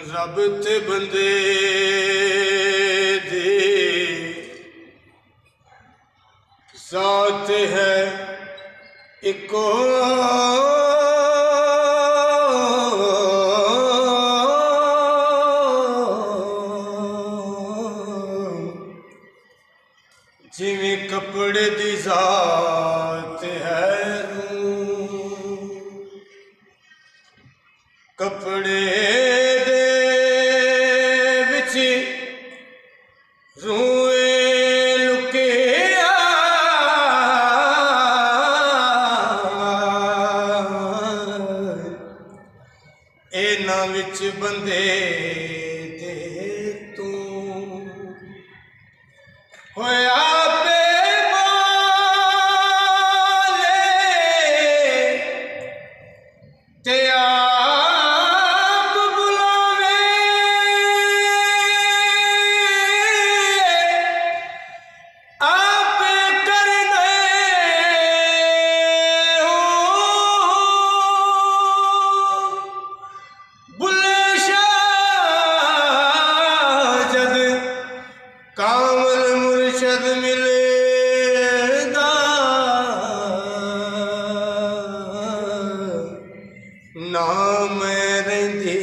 रब ते बंदे दी ज़ात है इको, जिवें कपड़े दी ज़ात है कपड़े इन्हां विच बंदे ते तू होया बेमाले ते आप बुलावे आप कर दे कामल मुर्शद मिलेगा ना मैं रहिंदी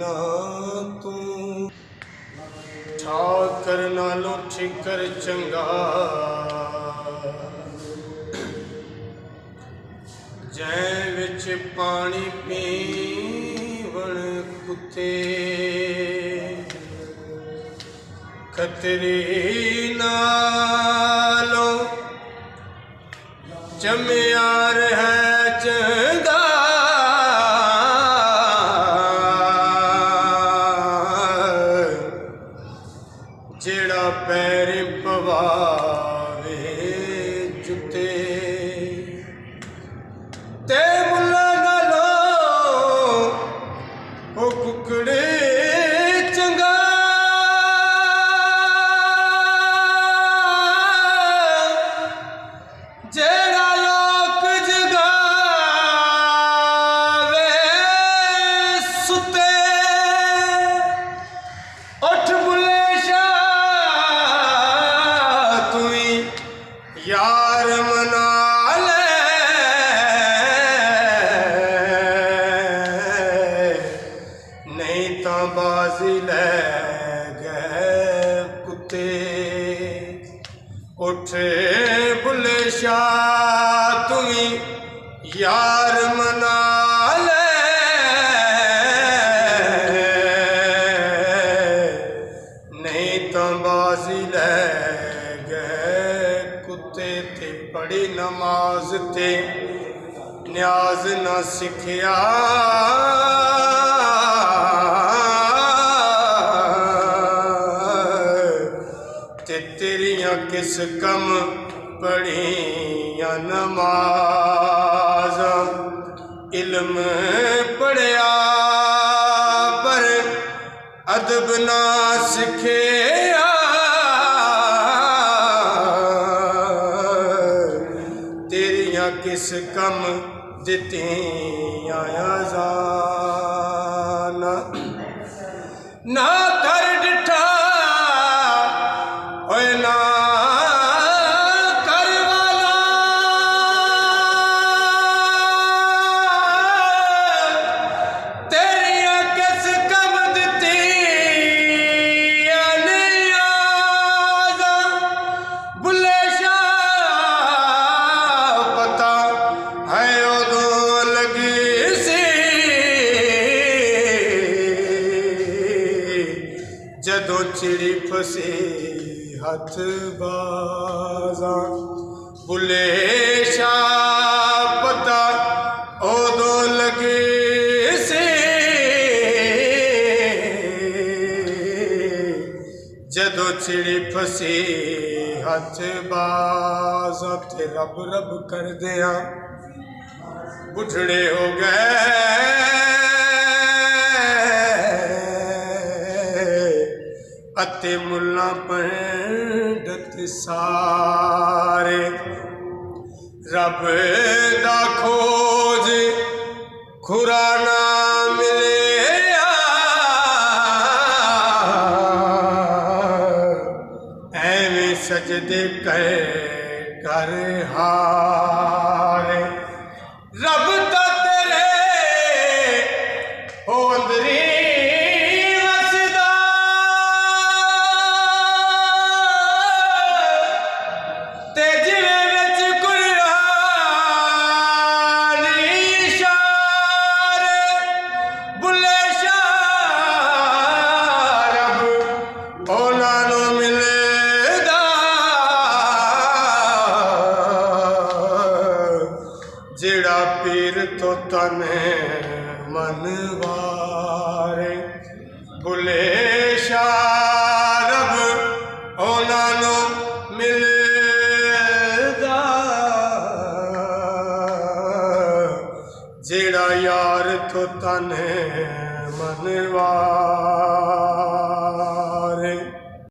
ना तू ठाकर नालों ठिकर चंगा जै विच पानी पीवण कुत्ते खतरे नालों चमियार है चंगा जेड़ा पैर पवावे जुते ते मुल्ला नालों ओ कुकड़े चंगा जेड़ा लोक जगावे सुते उठ बुले शाह तू यार मना ले नहीं तो बाजी ले गए कुत्ते उठ बुले शाह तू यार मना ले नहीं तो बाजी ले गए कुत्ते ते पढ़ी नमाज ते न्याज न सिखिया ते तेरियां किस कम पढ़िया नमाज इल्म पढ़िया पर अदब ना सिखिया तेरियां किस कम दित्तियां अज़ाना ना कर डिठा होए ना कर वाला तेरियां किस कम दित्तियां नियाज़ां बुले शाह पता है उदों लगी सी जदों चिड़ी फसी हथ बाजा बुले शाह पता उदों लगे से ਜਦੋਂ ਚਿੜੀ ਫਸੀ ਹੱਥ ਬਾਜ਼, ਉੱਥੇ ਰੱਬ ਰੱਬ ਕਰਦਿਆਂ ਬੁੱਢੜੇ ਹੋ ਗਏ ਅਤੇ ਮੁੱਲਾਂ ਪੰਡਤ ਸਾਰੇ। ਰੱਬ ਦਾ ਖੋਜ ਖੁਰਾ ਨਾ ਮਿਲਿਆ, ਐਵੇਂ ਸਜਦੇ ਕਰ ਹਾਰੇ। ਰੱਬ ਤਾਂ ਤੇਰੇ ਹੋ ਅੰਦਰੀ ਵਸਦਾ, ਤੇ ਜਿਵੇਂ ਵਿੱਚ ਕੁਰਾਨੀ ਸ਼ਾਰ, ਬੁੱਲੇ ਸ਼ਾਹ ਰੱਬ ਉਹਨਾਂ ਨੂੰ ਮਿਲਦਾ ਜਿਹੜਾ ਪੀਰ ਤੋਂ ਤਨੇ ਮਨ ਵਾਰੇ। ਬੁੱਲੇ ਸ਼ਾਹ ਰੱਬ ਉਹਨਾਂ ਨੂੰ ਮਿਲਦਾ ਜਿਹੜਾ ਯਾਰ ਤੋਂ ਤਨੇ ਮਨ ਵਾਰੇ।